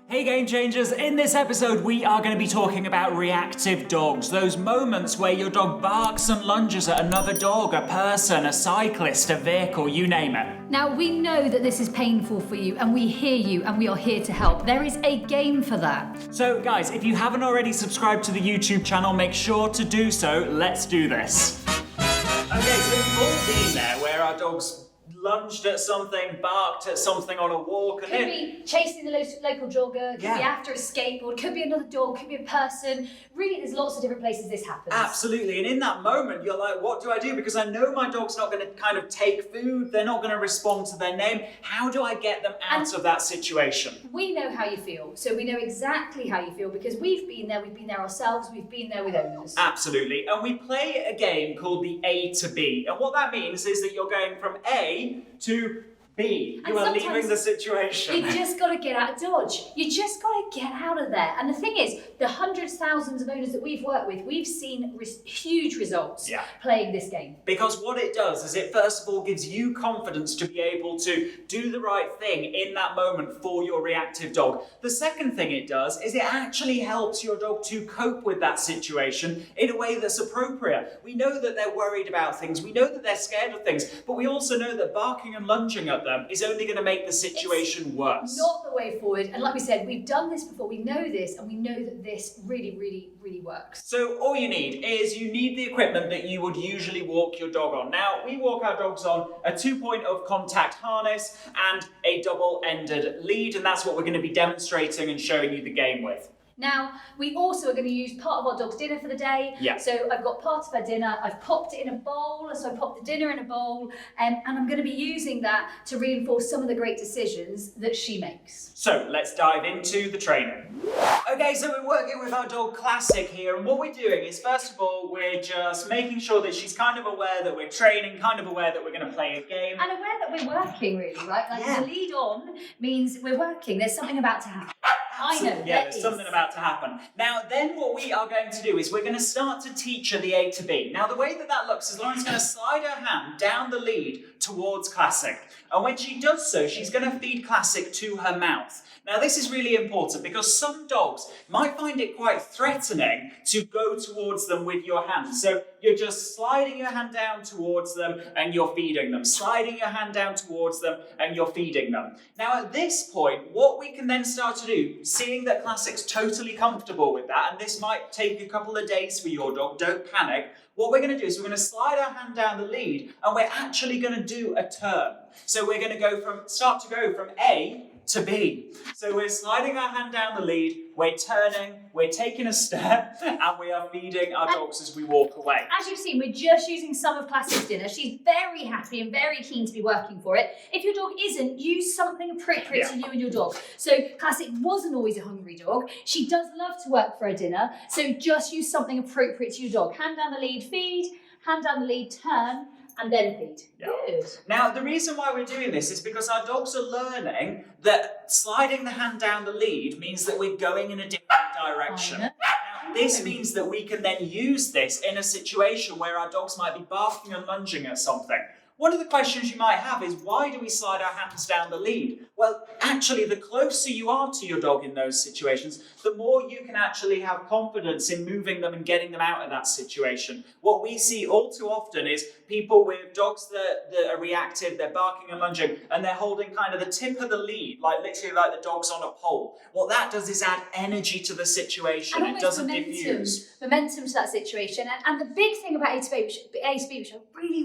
Hey Game Changers, in this episode we are going to be talking about reactive dogs. Those moments where your dog barks and lunges at another dog, a person, a cyclist, a vehicle, you name it. Now we know that this is painful for you and we hear you and we are here to help. There is a game for that. So guys, if you haven't already subscribed to the YouTube channel, make sure to do so. Let's do this. Okay, so we've all been there where our dogs lunged at something, barked at something on a walk. And Could be chasing the local jogger, could be after a skateboard, could be another dog, could be a person. Really, there's lots of different places this happens. Absolutely, and in that moment, you're like, what do I do? Because I know my dog's not going to kind of take food, they're not going to respond to their name. How do I get them out of that situation? We know how you feel, so we know exactly how you feel because we've been there ourselves, we've been there with owners. Absolutely, and we play a game called the A to B, and what that means is that you're going from A to B. You are leaving the situation. You just got to get out of Dodge. You just got to get out of there. And the thing is, the hundreds, thousands of owners that we've worked with, we've seen huge results playing this game. Because what it does is it first of all gives you confidence to be able to do the right thing in that moment for your reactive dog. The second thing it does is it actually helps your dog to cope with that situation in a way that's appropriate. We know that they're worried about things, we know that they're scared of things, but we also know that barking and lunging at them is only going to make the situation worse. Not the way forward. And like we said, we've done this before. We know this, and we know that this really works. So all you need is the equipment that you would usually walk your dog on. Now, we walk our dogs on a 2-point of contact harness and a double-ended lead, and that's what we're going to be demonstrating and showing you the game with. Now, we also are going to use part of our dog's dinner for the day. Yeah. So I've got part of her dinner, I've popped it in a bowl, so I popped the dinner in a bowl, and I'm going to be using that to reinforce some of the great decisions that she makes. So let's dive into the training. Okay, so we're working with our dog Classic here, and what we're doing is, first of all, we're just making sure that she's kind of aware that we're training, kind of aware that we're going to play a game. And aware that we're working, really, right? Like the lead on means we're working, there's something about to happen. I know. Yeah, there's something about to happen. Now, then what we are going to do is we're going to start to teach her the A to B. Now, the way that looks is Lauren's going to slide her hand down the lead towards Classic. And when she does so, she's going to feed Classic to her mouth. Now, this is really important because some dogs might find it quite threatening to go towards them with your hand. So you're just sliding your hand down towards them and you're feeding them. Sliding your hand down towards them and you're feeding them. Now, at this point, what we can then start to do, seeing that Classic's totally comfortable with that, and this might take a couple of days for your dog, don't panic. What we're going to do is we're going to slide our hand down the lead and we're actually going to do a turn. So we're going to start to go from A to B. So we're sliding our hand down the lead, we're turning, we're taking a step, and we are feeding our dogs as we walk away. As you've seen, we're just using some of Classic's dinner. She's very happy and very keen to be working for it. If your dog isn't, use something appropriate to you and your dog. So Classic wasn't always a hungry dog. She does love to work for her dinner, so just use something appropriate to your dog. Hand down the lead, feed, hand down the lead, turn, and then feed. Yeah. Good. Now, the reason why we're doing this is because our dogs are learning that sliding the hand down the lead means that we're going in a different direction. Now, this means that we can then use this in a situation where our dogs might be barking and lunging at something. One of the questions you might have is, why do we slide our hands down the lead? Well, actually, the closer you are to your dog in those situations, the more you can actually have confidence in moving them and getting them out of that situation. What we see all too often is people with dogs that are reactive, they're barking and lunging, and they're holding kind of the tip of the lead, like literally like the dog's on a pole. What that does is add energy to the situation. And it doesn't diffuse. Momentum to that situation. And the big thing about A to B, which I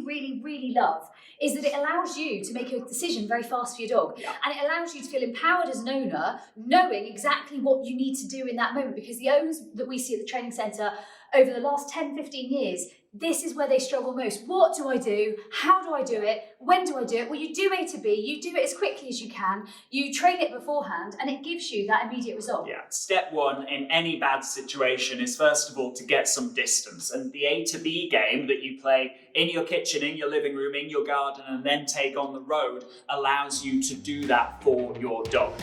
really love, is that it allows you to make a decision very fast for your dog. Yeah. And it allows you to feel empowered as an owner, knowing exactly what you need to do in that moment. Because the owners that we see at the training centre over the last 10, 15 years, this is where they struggle most. What do I do? How do I do it? When do I do it? Well, you do A to B, you do it as quickly as you can, you train it beforehand, and it gives you that immediate result. Yeah, step one in any bad situation is first of all to get some distance. And the A to B game that you play in your kitchen, in your living room, in your garden, and then take on the road allows you to do that for your dog.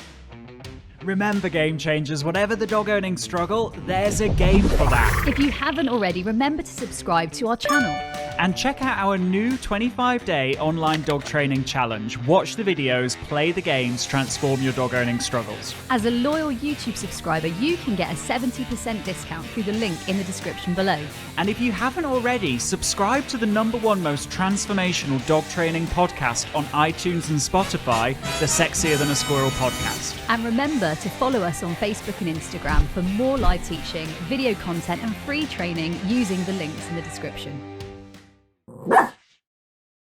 Remember, Game Changers, whatever the dog owning struggle, there's a game for that. If you haven't already, remember to subscribe to our channel. And check out our new 25-day online dog training challenge. Watch the videos, play the games, transform your dog owning struggles. As a loyal YouTube subscriber, you can get a 70% discount through the link in the description below. And if you haven't already, subscribe to the #1 most transformational dog training podcast on iTunes and Spotify, the Sexier Than a Squirrel podcast. And remember to follow us on Facebook and Instagram for more live teaching, video content and free training using the links in the description.